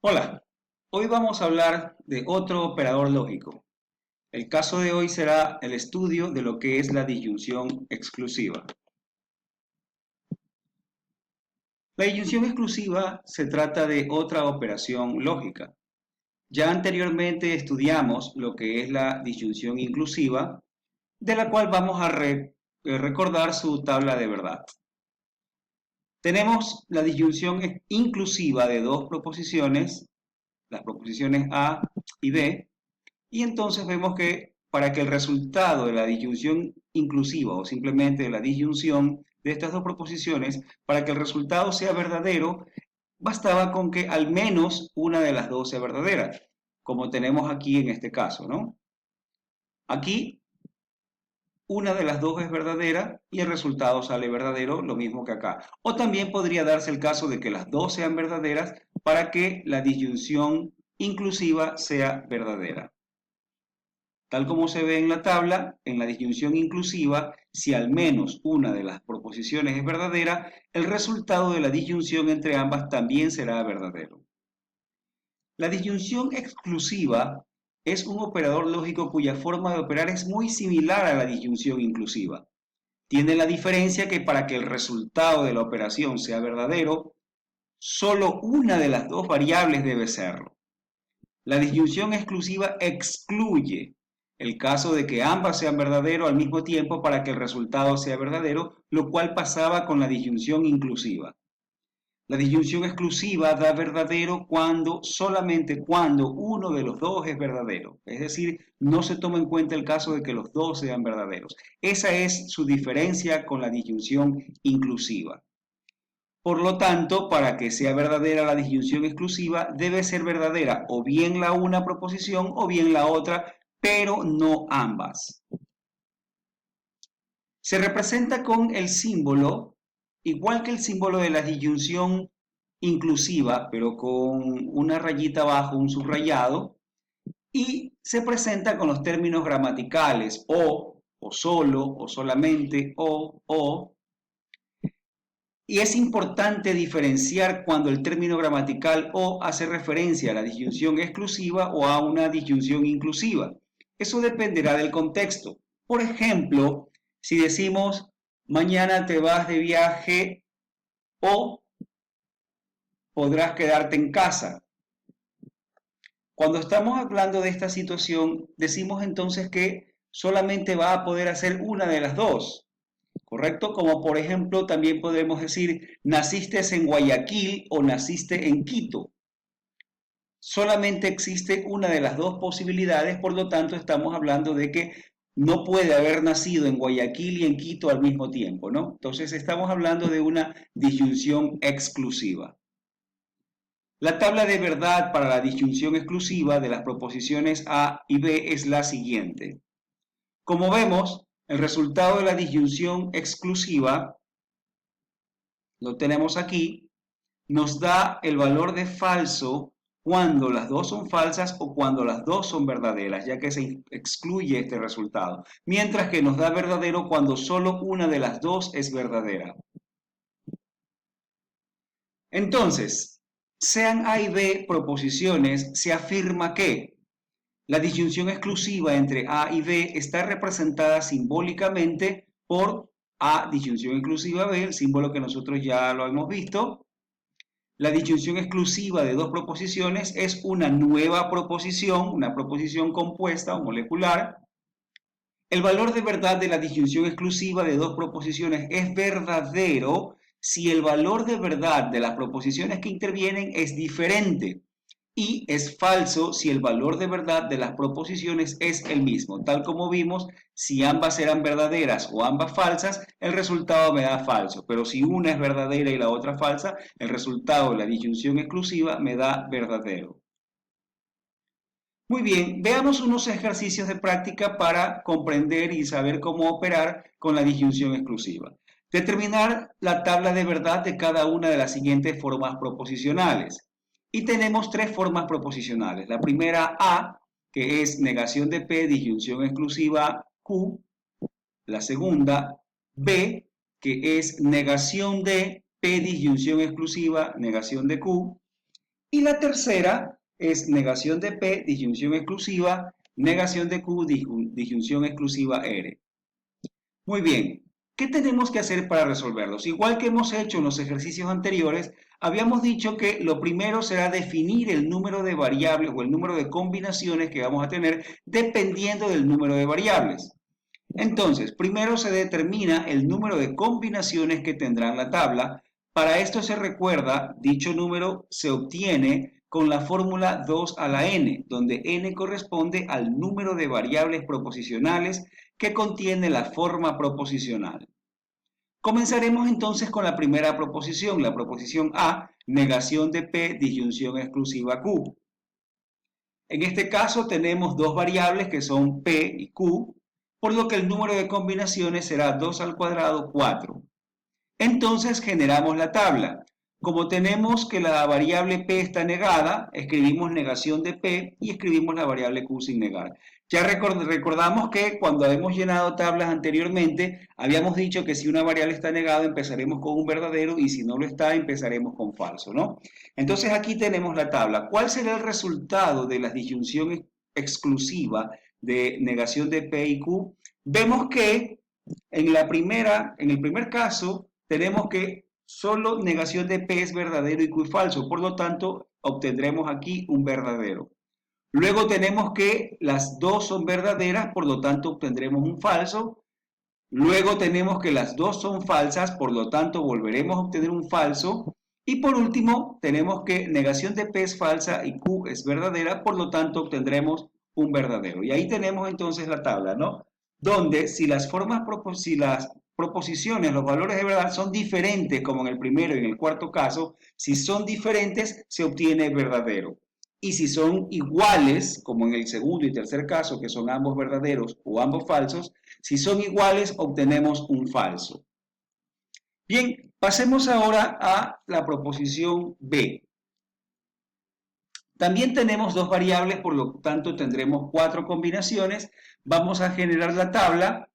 Hola, hoy vamos a hablar de otro operador lógico. El caso de hoy será el estudio de lo que es la disyunción exclusiva. La disyunción exclusiva se trata de otra operación lógica. Ya anteriormente estudiamos lo que es la disyunción inclusiva, de la cual vamos a recordar su tabla de verdad. Tenemos la disyunción inclusiva de dos proposiciones, las proposiciones A y B. Y entonces vemos que para que el resultado de la disyunción inclusiva o simplemente de la disyunción de estas dos proposiciones, para que el resultado sea verdadero, bastaba con que al menos una de las dos sea verdadera, como tenemos aquí en este caso, ¿no? Aquí una de las dos es verdadera y el resultado sale verdadero, lo mismo que acá. O también podría darse el caso de que las dos sean verdaderas para que la disyunción inclusiva sea verdadera. Tal como se ve en la tabla, en la disyunción inclusiva, si al menos una de las proposiciones es verdadera, el resultado de la disyunción entre ambas también será verdadero. La disyunción exclusiva es un operador lógico cuya forma de operar es muy similar a la disyunción inclusiva. Tiene la diferencia que para que el resultado de la operación sea verdadero, solo una de las dos variables debe serlo. La disyunción exclusiva excluye el caso de que ambas sean verdadero al mismo tiempo para que el resultado sea verdadero, lo cual pasaba con la disyunción inclusiva. La disyunción exclusiva da verdadero solamente cuando uno de los dos es verdadero, es decir, no se toma en cuenta el caso de que los dos sean verdaderos. Esa es su diferencia con la disyunción inclusiva. Por lo tanto, para que sea verdadera la disyunción exclusiva, debe ser verdadera o bien la una proposición o bien la otra, pero no ambas. Se representa con el símbolo, igual que el símbolo de la disyunción inclusiva, pero con una rayita abajo, un subrayado, y se presenta con los términos gramaticales o solo, o solamente, o. Y es importante diferenciar cuando el término gramatical o hace referencia a la disyunción exclusiva o a una disyunción inclusiva. Eso dependerá del contexto. Por ejemplo, si decimos mañana te vas de viaje o podrás quedarte en casa. Cuando estamos hablando de esta situación, decimos entonces que solamente va a poder hacer una de las dos. ¿Correcto? Como por ejemplo también podemos decir, naciste en Guayaquil o naciste en Quito. Solamente existe una de las dos posibilidades, por lo tanto estamos hablando de que no puede haber nacido en Guayaquil y en Quito al mismo tiempo, ¿no? Entonces estamos hablando de una disyunción exclusiva. La tabla de verdad para la disyunción exclusiva de las proposiciones A y B es la siguiente. Como vemos, el resultado de la disyunción exclusiva lo tenemos aquí, nos da el valor de falso cuando las dos son falsas o cuando las dos son verdaderas, ya que se excluye este resultado, mientras que nos da verdadero cuando solo una de las dos es verdadera. Entonces, sean A y B proposiciones, se afirma que la disyunción exclusiva entre A y B está representada simbólicamente por A disyunción exclusiva B, el símbolo que nosotros ya lo hemos visto. La disyunción exclusiva de dos proposiciones es una nueva proposición, una proposición compuesta o molecular. El valor de verdad de la disyunción exclusiva de dos proposiciones es verdadero si el valor de verdad de las proposiciones que intervienen es diferente, y es falso si el valor de verdad de las proposiciones es el mismo. Tal como vimos, si ambas eran verdaderas o ambas falsas, el resultado me da falso. Pero si una es verdadera y la otra falsa, el resultado de la disyunción exclusiva me da verdadero. Muy bien, veamos unos ejercicios de práctica para comprender y saber cómo operar con la disyunción exclusiva. Determinar la tabla de verdad de cada una de las siguientes formas proposicionales. Y tenemos tres formas proposicionales. La primera A, que es negación de P, disyunción exclusiva Q. La segunda B, que es negación de P, disyunción exclusiva, negación de Q. Y la tercera es negación de P, disyunción exclusiva, negación de Q, disyunción exclusiva R. Muy bien, ¿qué tenemos que hacer para resolverlos? Igual que hemos hecho en los ejercicios anteriores, habíamos dicho que lo primero será definir el número de variables o el número de combinaciones que vamos a tener dependiendo del número de variables. Entonces, primero se determina el número de combinaciones que tendrá en la tabla. Para esto se recuerda, dicho número se obtiene con la fórmula 2 a la n, donde n corresponde al número de variables proposicionales que contiene la forma proposicional. Comenzaremos entonces con la primera proposición, la proposición A, negación de P, disyunción exclusiva Q. En este caso tenemos dos variables que son P y Q, por lo que el número de combinaciones será 2 al cuadrado, 4. Entonces generamos la tabla. Como tenemos que la variable P está negada, escribimos negación de P y escribimos la variable Q sin negar. Ya recordamos que cuando hemos llenado tablas anteriormente, habíamos dicho que si una variable está negada empezaremos con un verdadero y si no lo está empezaremos con falso, ¿no? Entonces aquí tenemos la tabla. ¿Cuál será el resultado de la disyunción exclusiva de negación de P y Q? Vemos que en el primer caso tenemos que solo negación de P es verdadero y Q es falso, por lo tanto obtendremos aquí un verdadero. Luego tenemos que las dos son verdaderas, por lo tanto obtendremos un falso. Luego tenemos que las dos son falsas, por lo tanto volveremos a obtener un falso. Y por último tenemos que negación de P es falsa y Q es verdadera, por lo tanto obtendremos un verdadero. Y ahí tenemos entonces la tabla, ¿no? Donde si las proposiciones, los valores de verdad son diferentes, como en el primero y en el cuarto caso, si son diferentes se obtiene verdadero. Y si son iguales, como en el segundo y tercer caso, que son ambos verdaderos o ambos falsos, si son iguales obtenemos un falso. Bien, pasemos ahora a la proposición B. También tenemos dos variables, por lo tanto tendremos 4 combinaciones. Vamos a generar la tabla.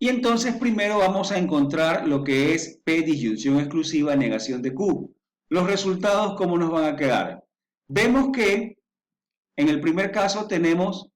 Y entonces primero vamos a encontrar lo que es P disyunción exclusiva, negación de Q. Los resultados, ¿cómo nos van a quedar? Vemos que en el primer caso tenemos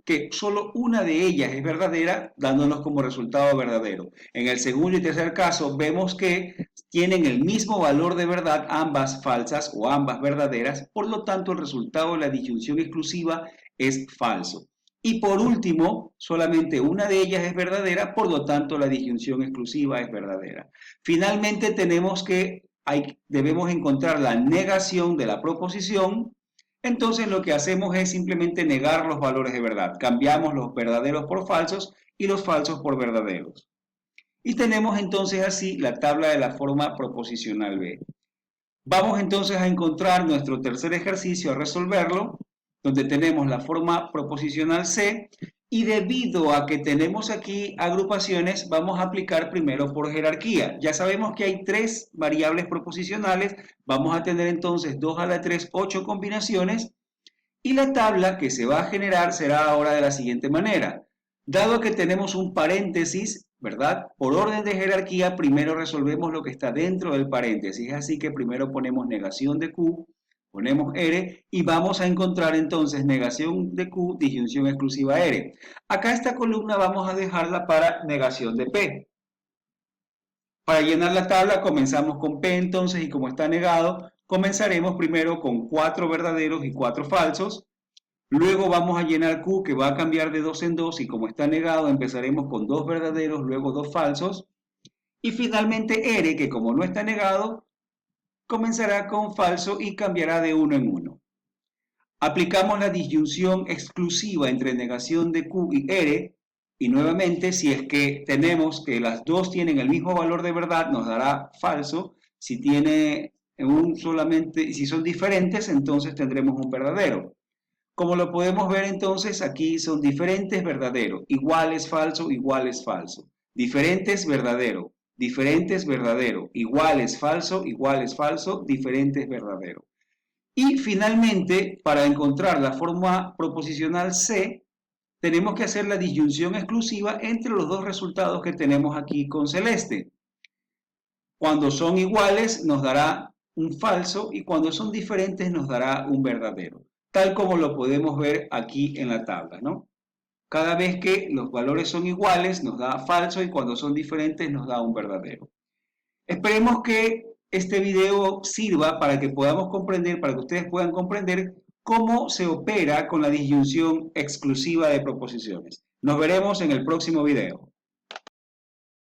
que solo una de ellas es verdadera, dándonos como resultado verdadero. En el segundo y tercer caso vemos que tienen el mismo valor de verdad, ambas falsas o ambas verdaderas, por lo tanto el resultado de la disyunción exclusiva es falso. Y por último, solamente una de ellas es verdadera, por lo tanto la disyunción exclusiva es verdadera. Finalmente tenemos que debemos encontrar la negación de la proposición. Entonces lo que hacemos es simplemente negar los valores de verdad. Cambiamos los verdaderos por falsos y los falsos por verdaderos. Y tenemos entonces así la tabla de la forma proposicional B. Vamos entonces a encontrar nuestro tercer ejercicio, a resolverlo, donde tenemos la forma proposicional C, y debido a que tenemos aquí agrupaciones, vamos a aplicar primero por jerarquía. Ya sabemos que hay 3 variables proposicionales, vamos a tener entonces 2 a la 3, 8 combinaciones, y la tabla que se va a generar será ahora de la siguiente manera. Dado que tenemos un paréntesis, ¿verdad? Por orden de jerarquía, primero resolvemos lo que está dentro del paréntesis, así que primero ponemos negación de Q, ponemos R y vamos a encontrar entonces negación de Q, disyunción exclusiva R. Acá esta columna vamos a dejarla para negación de P. Para llenar la tabla comenzamos con P entonces y como está negado, comenzaremos primero con 4 verdaderos y 4 falsos. Luego vamos a llenar Q que va a cambiar de 2 en 2 y como está negado empezaremos con 2 verdaderos, luego 2 falsos. Y finalmente R que como no está negado comenzará con falso y cambiará de 1 en 1. Aplicamos la disyunción exclusiva entre negación de Q y R y nuevamente si es que tenemos que las dos tienen el mismo valor de verdad nos dará falso. Si tiene si son diferentes entonces tendremos un verdadero. Como lo podemos ver entonces, aquí son diferentes, verdadero, igual es falso, diferentes, verdadero, igual es falso, diferentes, verdadero. Y finalmente, para encontrar la forma proposicional C, tenemos que hacer la disyunción exclusiva entre los dos resultados que tenemos aquí con celeste. Cuando son iguales nos dará un falso y cuando son diferentes nos dará un verdadero, tal como lo podemos ver aquí en la tabla, ¿no? Cada vez que los valores son iguales nos da falso y cuando son diferentes nos da un verdadero. Esperemos que este video sirva para que podamos comprender, para que ustedes puedan comprender cómo se opera con la disyunción exclusiva de proposiciones. Nos veremos en el próximo video.